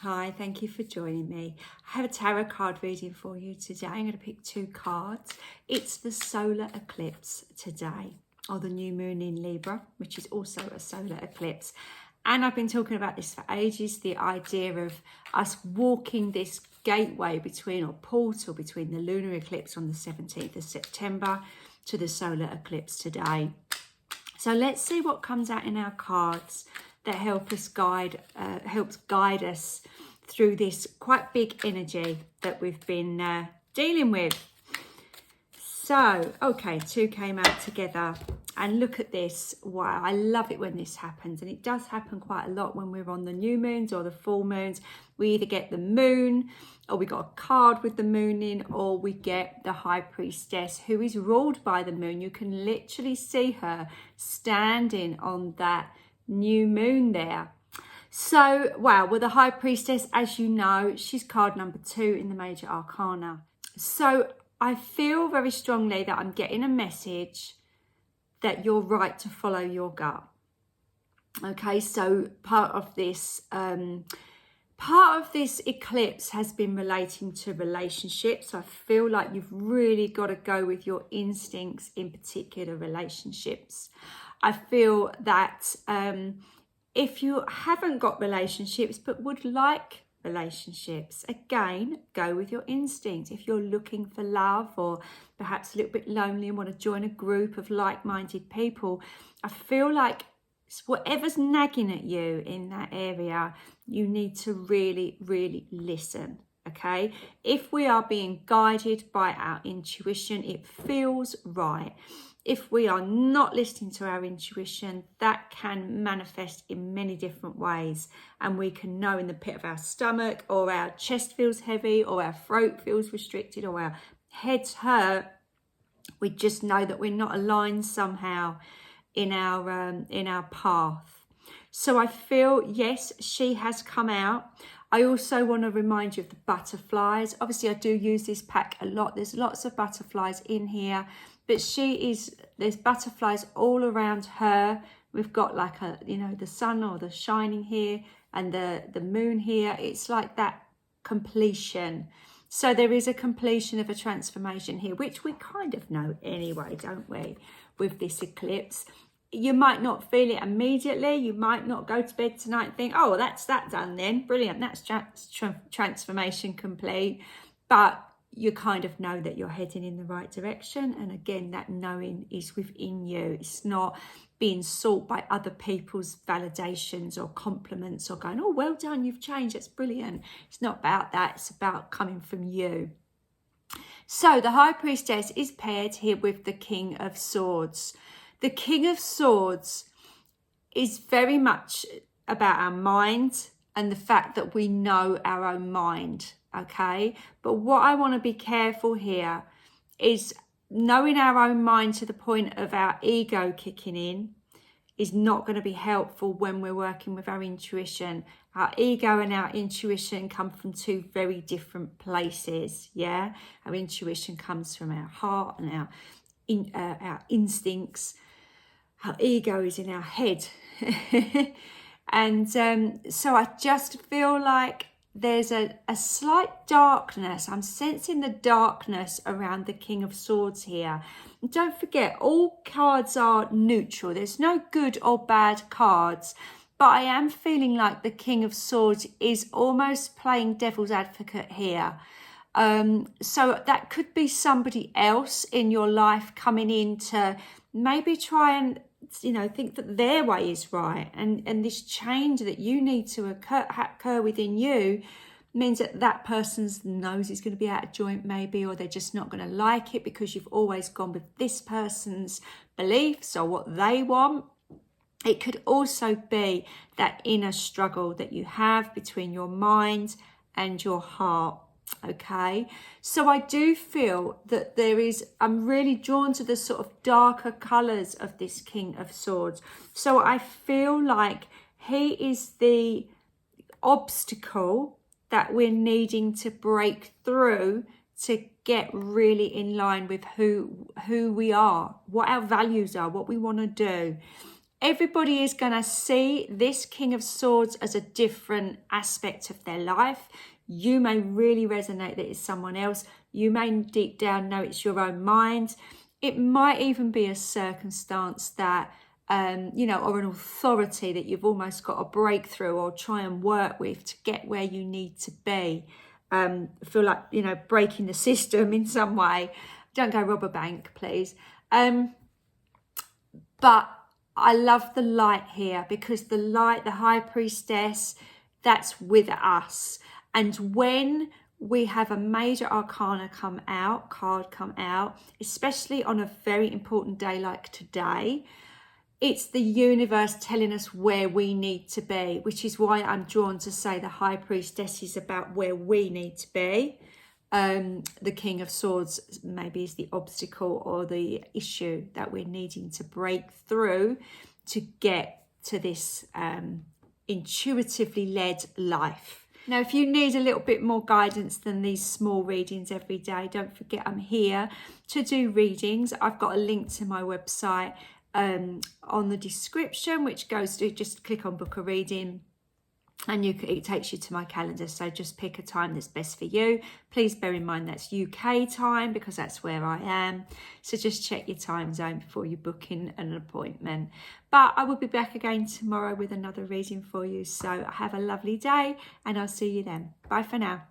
Hi, thank you for joining me. I have a tarot card reading for you today. I'm going to pick 2 cards. It's the solar eclipse today, or the new moon in Libra, which is also a solar eclipse. And I've been talking about this for ages, the idea of us walking this gateway between, or portal between, the lunar eclipse on the 17th of September to the solar eclipse today. So let's see what comes out in our cards that helps guide us through this quite big energy that we've been dealing with. So, okay, 2 came out together, and look at this. Wow, I love it when this happens, and it does happen quite a lot when we're on the new moons or the full moons. We either get the moon, or we got a card with the moon in, or we get the high priestess who is ruled by the moon. You can literally see her standing on that new moon there. So, wow, well, the high priestess, as you know, she's card number 2 in the major arcana. So I feel very strongly that I'm getting a message that you're right to follow your gut. Okay, so part of this eclipse has been relating to relationships. I feel like you've really got to go with your instincts in particular relationships. I feel that if you haven't got relationships but would like relationships, again, go with your instinct. If you're looking for love, or perhaps a little bit lonely and want to join a group of like-minded people, I feel like whatever's nagging at you in that area, you need to really, really listen. Okay, if we are being guided by our intuition, it feels right. If we are not listening to our intuition, that can manifest in many different ways. And we can know in the pit of our stomach, or our chest feels heavy, or our throat feels restricted, or our heads hurt. We just know that we're not aligned somehow in our path. So I feel, yes, she has come out. I also want to remind you of the butterflies. Obviously, I do use this pack a lot. There's lots of butterflies in here, but there's butterflies all around her. We've got like the sun or the shining here, and the moon here. It's like that completion. So there is a completion of a transformation here, which we kind of know anyway, don't we, with this eclipse. You might not feel it immediately. You might not go to bed tonight and think, oh, that's that done then. Brilliant. That's transformation complete. But you kind of know that you're heading in the right direction. And again, that knowing is within you. It's not being sought by other people's validations or compliments, or going, oh, well done, you've changed. That's brilliant. It's not about that. It's about coming from you. So the high priestess is paired here with the King of Swords. The King of Swords is very much about our mind and the fact that we know our own mind, okay? But what I want to be careful here is knowing our own mind to the point of our ego kicking in is not going to be helpful when we're working with our intuition. Our ego and our intuition come from 2 very different places, yeah? Our intuition comes from our heart and our instincts. Our ego is in our head. And so I just feel like there's a slight darkness. I'm sensing the darkness around the King of Swords here. And don't forget, all cards are neutral. There's no good or bad cards. But I am feeling like the King of Swords is almost playing devil's advocate here. So that could be somebody else in your life coming in to maybe try and think that their way is right, and this change that you need to occur within you means that person's nose is going to be out of joint maybe, or they're just not going to like it because you've always gone with this person's beliefs or what they want. It could also be that inner struggle that you have between your mind and your heart. Okay, so I do feel that I'm really drawn to the sort of darker colours of this King of Swords. So I feel like he is the obstacle that we're needing to break through to get really in line with who we are, what our values are, what we want to do. Everybody is going to see this King of Swords as a different aspect of their life. You may really resonate that it's someone else. You may deep down know it's your own mind. It might even be a circumstance that, or an authority that you've almost got to break through or try and work with to get where you need to be. Feel like, breaking the system in some way. Don't go rob a bank, please. But I love the light here, because the light, the High Priestess, that's with us. And when we have a major arcana card come out, especially on a very important day like today, it's the universe telling us where we need to be, which is why I'm drawn to say the High Priestess is about where we need to be. The King of Swords maybe is the obstacle or the issue that we're needing to break through to get to this intuitively led life. Now, if you need a little bit more guidance than these small readings every day, don't forget I'm here to do readings. I've got a link to my website on the description, which goes to, just click on book a reading, and it takes you to my calendar. So just pick a time that's best for you. Please bear in mind that's UK time, because that's where I am. So just check your time zone before you book in an appointment. But I will be back again tomorrow with another reading for you. So have a lovely day, and I'll see you then. Bye for now.